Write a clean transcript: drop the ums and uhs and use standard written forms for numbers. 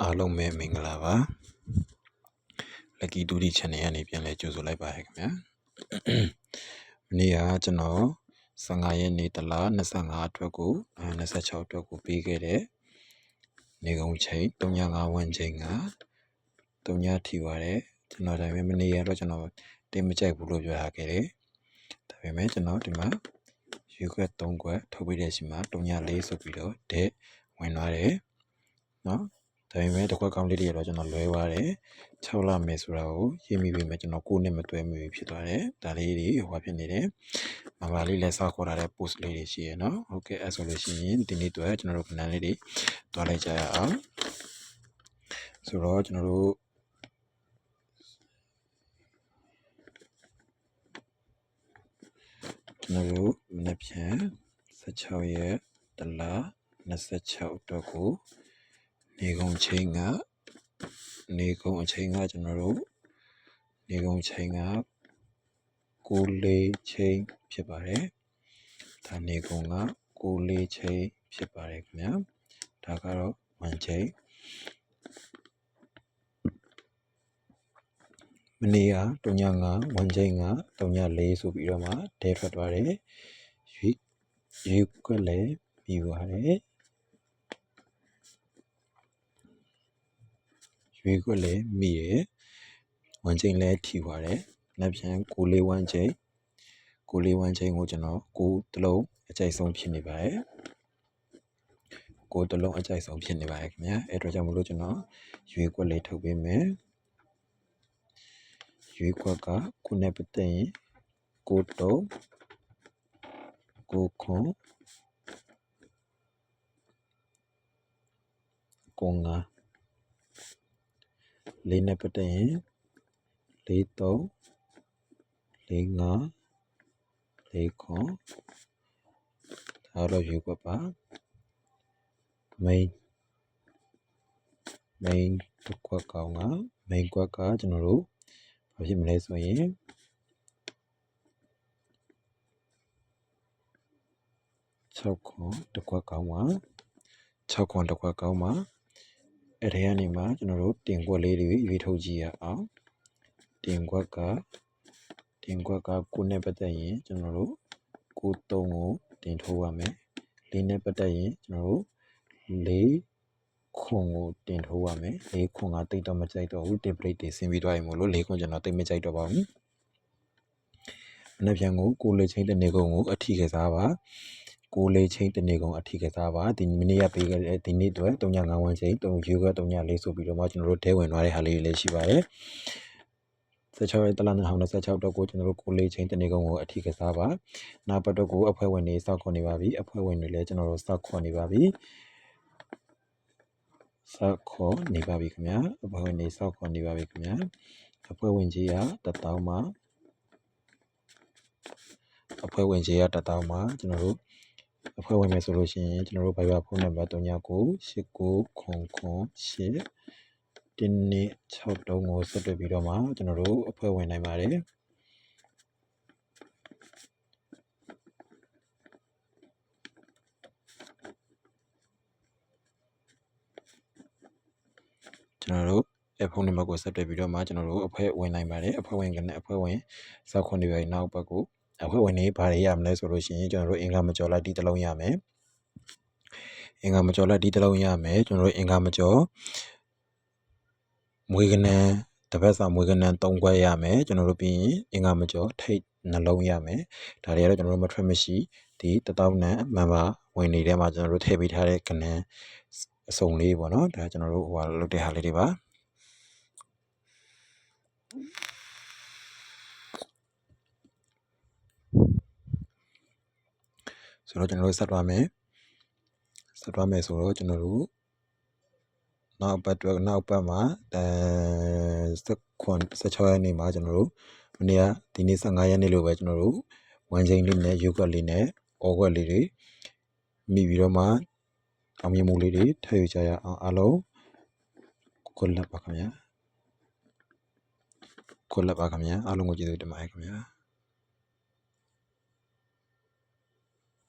အားလုံးပဲမင်္ဂလာပါ Lucky 2D channel ကနေပြန်လဲကြိုဆိုလိုက်ပါရခင်ဗျာမနေ့ကကျွန်တော်15ရက်နေ့တလ25အတွက်ကို26အတွက်ကိုပေးခဲ့တဲ့နေကုန်ချိန်35ဝန်းချိန်က3ထီပါတယ်ကျွန်တော်ဒါပေမဲ့မနေ့ကတော့ကျွန်တော်တင်မကြိုက်ဘူးလို့ပြောထားခဲ့တယ်ဒါပေမဲ့ကျွန်တော်ဒီမှာရွေးခွက်3ခွက်ထုတ်ပေးတဲ့စီမှာ3ဆိုပြီးတော့တဲ့ဝင်သွားတယ်နော်ဒါပေမဲ့တစ်ခွက်ကောင်းလေးတွေတော့ကျွန်တော်လွဲသွားတယ်6လမယ်ဆိုတာကိုရေးမိပြီမဲ့ကျွန်တော်9နှစ်မတွဲမိပြီဖြစ်သွားတယ်ဒါလေးတွေဟိုဖြစ်နေတယ်မမလေးလက်စောက်ခေါ်လာတဲ့ post လေးတွေရှိရနော်ဟုတ်ကဲ့အဲ့ဆိုလို့ရှိရင်ဒီနေ့တော့ကျွန်တော်တို့ခဏလေးတွေတွားလိုက်ကြရအောင်ဆိုတော့ကျွန်တော်တို့မနေ့ဖြန်16ရက်တလ26အတွက်ကိုနေကုန်အချိန်ကကျွန်တော်တို့နေကုန်ချိန်က9ချိန်ဖြစ်ပါတယ်ဒါနေကုန်က9ချိန်ဖြစ်ပါတယ်ခင်ဗျာဒါကတော့1ချိန်မနေ့က3.5 1ချိန်က3.4ဆိုပြီးတော့မှဒဲထွက်သွားတယ်ရွေးခွက်လည်းပြီးပါတယ်ရွေးခွက်လည်းမိတယ်1ချိန်လည်းထီပါတယ်နောက်ပြန်9-1ချိန်9-1ချိန်ကိုကျွန်တော်9တလုံးအကြိုက်ဆုံးဖြစ်နေပါတယ်9တလုံးအကြိုက်ဆုံးဖြစ်နေပါတယ်ခင်ဗျာအဲ့တော့ကြောင့်မလို့ကျွန်တော်ရွေးခွက်လေးထုတ်ပေးမယ်ရွေးခွက်ကခုနှစ်ပတ်သက်ရင်9တုံး9ခွန်9လေးနှစ်ပတ်သက်ရင်4တုံး4 5 4ခွန်ဒါတော့ရွေးခွက်ပါmain တစ်ခွက်ကောင်က main ခွက်ကကျွန်တော်တို့ဘာဖြစ်မလဲဆိုရင်6ခွန်တစ်ခွက်ကောင်ပါ6ခွန်တစ်ခွက်ကောင်ပါအဲ့ဒီကနေမှကျွန်တော်တို့တင်ခွက်လေးတွေရွေးထုတ်ကြည့်ရအောင်တင်ခွက်က9နဲ့ပတ်သက်ရင်ကျွန်တော်တို့9 3ကိုတင်ထိုးရမယ်4နဲ့ပတ်သက်ရင်ကျွန်တော်တို့4ခွန်ကိုတင်ထိုးရမယ်4ခွန်ကတိတ်တော့မကြိုက်တော့ဘူး template တွေဆင်းပြီးသွားရင်မို့လို့4ခွန်ကျွန်တော်တိတ်မကြိုက်တော့ပါဘူးမနေ့ပြန်ကို9ချိန်တနေကုန်ကိုအထီကစားပါ9ချိန်တနေကုန်အထီကစားပါဒီမနေ့ကပေးခဲ့တဲ့ဒီနေ့တော့3.5ဝန်းချိန်3ယူက3.4ဆိုပြီးတော့မှကျွန်တော်တို့တဲဝင်သွားတဲ့ဟာလေးတွေလည်းရှိပါတယ်16ရက်တလ2026တော့ကိုကျွန်တော်တို့9ချိန်တနေကုန်ကိုအထီကစားပါနောက်ပတ်တော့ကိုအဖွဲ့ဝင်တွေစောက်ခွန်နေပါပြီအဖွဲ့ဝင်တွေလည်းကျွန်တော်တို့စောက်ခွန်နေပါပြီစောက်ခွန်နေပါပြီခင်ဗျာအဖွဲ့ဝင်တွေစောက်ခွန်နေပါပြီခင်ဗျာအဖွဲ့ဝင်ကြီးက1000မှာအဖွဲ့ဝင်ကြီးက1000မှာကျွန်တော်တို့အဖွဲ့ဝင်မယ်ဆိုလို့ရှိရင်ကျွန်တော်တို့ Viber ဖုန်းနံပါတ်398988တင်းနေ6တုံးကိုဆက်တွေ့ပြီးတော့မှကျွန်တော်တို့အဖွဲ့ဝင်နိုင်ပါတယ်ကျွန်တော်တို့ဖုန်းနံပါတ်ကိုဆက်တွေ့ပြီးတော့မှကျွန်တော်တို့အဖွဲ့ဝင်နိုင်ပါတယ်အဖွဲ့ဝင်ကနေအဖွဲ့ဝင်စောက်ခွန်တွေပဲနောက်ဘက်ကိုအဖွဲ့ဝင်တွေဘာတွေရမလဲဆိုလို့ရှိရင်ကျွန်တော်တို့အင်္ဂါမကျော်လိုက်ဒီတစ်လုံးရမယ်အင်္ဂါမကျော်လိုက်ဒီတစ်လုံးရမယ်ကျွန်တော်တို့အင်္ဂါမကျော်မွေးကနန်းတစ်ပတ်စာမွေးကနန်း3ခွက်ရမယ်ကျွန်တော်တို့ပြီးရင်အင်္ဂါမကျော်ထိတ်နှလုံးရမယ်ဒါတွေကတော့ကျွန်တော်တို့မထွက်မရှိဒီ1000နဲ့မန်ပါဝင်နေတဲ့မှာကျွန်တော်တို့ထည့်ပေးထားတဲ့ကနန်းအစုံလေးပေါ့နော်ဒါကျွန်တော်တို့ဟိုလုပ်တဲ့ဟာလေးတွေပါဆိုတော့ကျွန်တော်တို့ဆက်သွားမယ်ဆိုတော့ကျွန်တော်တို့နောက်ပတ်မှာ16ရက်နေ့မှာကျွန်တော်တို့မနေ့ကဒီနေ့15ရက်နေ့လို့ပဲကျွန်တော်တို့1ချိန်လေးနဲ့ယူကွက်လေးနဲ့အော်ကွက်လေးတွေမိပြီးတော့မှအောင်မြင်မှုလေးတွေထည့်ယူကြရအောင်အားလုံးခွက်လက်ပါခင်ဗျာအားလုံးကိုကျေးဇူးတင်ပါတယ်ခင်ဗျာ